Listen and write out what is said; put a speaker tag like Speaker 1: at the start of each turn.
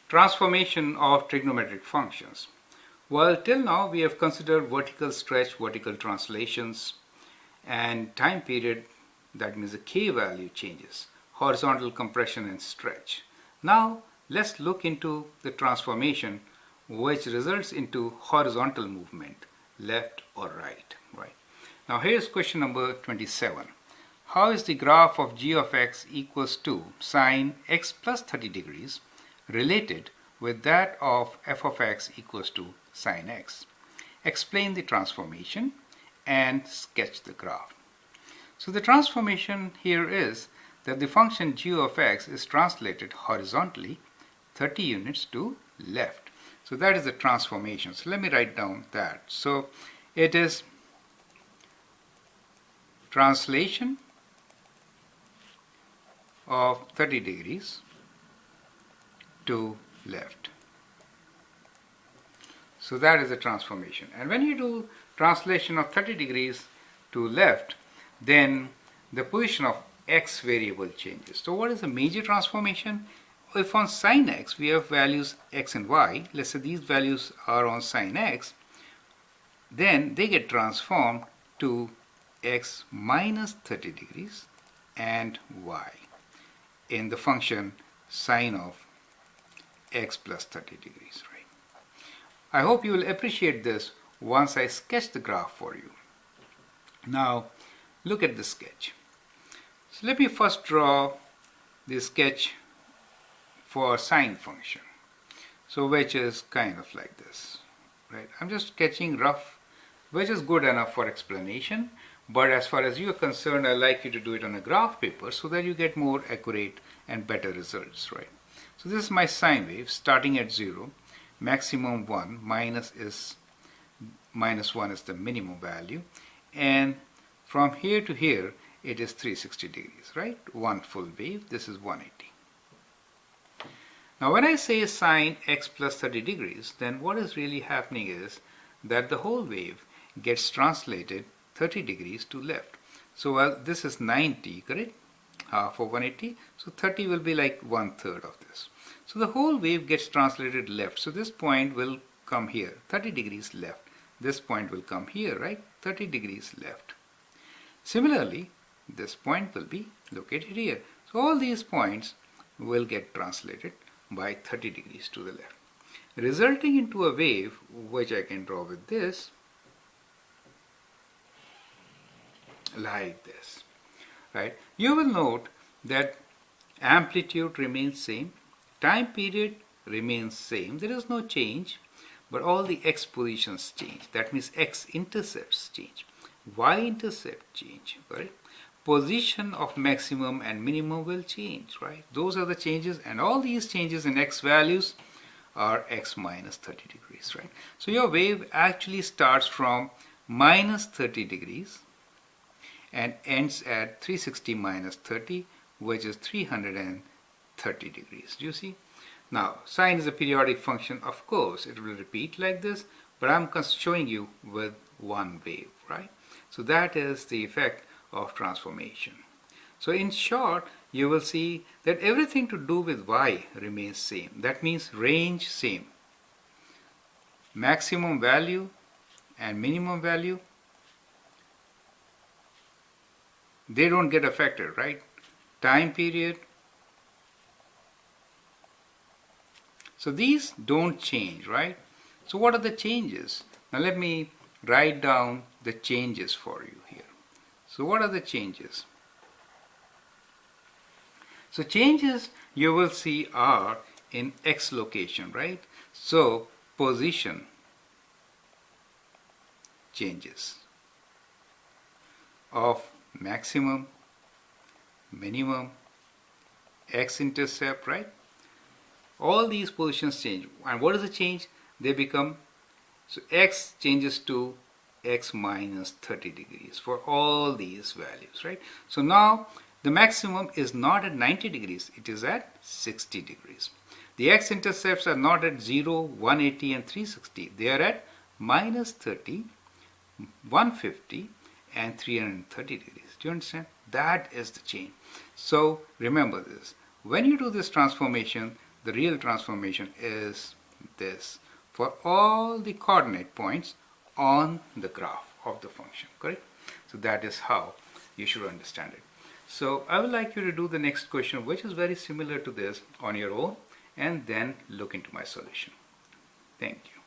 Speaker 1: Transformation of trigonometric functions. Well, till now we have considered vertical stretch, vertical translations, and time period, that means the k value changes, horizontal compression and stretch. Now let's look into the transformation which results into horizontal movement, left or right. Now here's question number 27. How is the graph of g of x equals to sine x plus 30 degrees related with that of f of x equals to sine x? Explain the transformation and sketch the graph. So the transformation here is that the function g of x is translated horizontally 30 units to left. So that is the transformation. So let me write down that. So it is translation of 30 degrees to left. So that is the transformation. And when you do translation of 30 degrees to left, then the position of x variable changes. So what is the major transformation? If on sine x we have values x and y, let's say these values are on sine x, then they get transformed to x minus 30 degrees and y in the function sine of x plus 30 degrees, right? I hope you will appreciate this once I sketch the graph for you. Now look at the sketch. So let me first draw the sketch for sine function, so which is kind of like this, right? I'm just sketching rough, which is good enough for explanation, but as far as you are concerned, I like you to do it on a graph paper so that you get more accurate and better results, right? So this is my sine wave starting at 0, maximum 1, minus 1 is the minimum value, and from here to here it is 360 degrees, right? One full wave, this is 180. Now when I say sine x plus 30 degrees, then what is really happening is that the whole wave gets translated 30 degrees to left. So well, this is 90, correct? Half of 180. So 30 will be like 1/3 of this. So the whole wave gets translated left. So this point will come here, 30 degrees left. This point will come here, right? 30 degrees left. Similarly, this point will be located here. So all these points will get translated by 30 degrees to the left, resulting into a wave which I can draw with this, like this, right? You will note that amplitude remains same, time period remains same, there is no change, but all the x positions change. That means x intercepts change, y intercept change, right? Position of maximum and minimum will change, right? Those are the changes, and all these changes in x values are x minus 30 degrees, right? So your wave actually starts from minus 30 degrees and ends at 360 minus 30, which is 330 degrees. Do you see? Now, sine is a periodic function. Of course, it will repeat like this, but I'm showing you with one wave, right? So that is the effect of transformation. So in short, you will see that everything to do with y remains same. That means range same. Maximum value and minimum value, they don't get affected, right? Time period. So these don't change, right? So what are the changes? Now let me write down the changes for you here. So what are the changes? So changes you will see are in x location, right? So position changes of maximum, minimum, x-intercept, right? All these positions change. And what is the change? They become, so x changes to x minus 30 degrees for all these values, right? So now the maximum is not at 90 degrees, it is at 60 degrees. The x-intercepts are not at 0, 180 and 360. They are at minus 30, 150 and 330 degrees. Do you understand? That is the change. So remember this. When you do this transformation, The real transformation is this for all the coordinate points on the graph of the function, correct? So that is how you should understand it. So I would like you to do the next question, which is very similar to this, on your own, and then look into my solution. Thank you.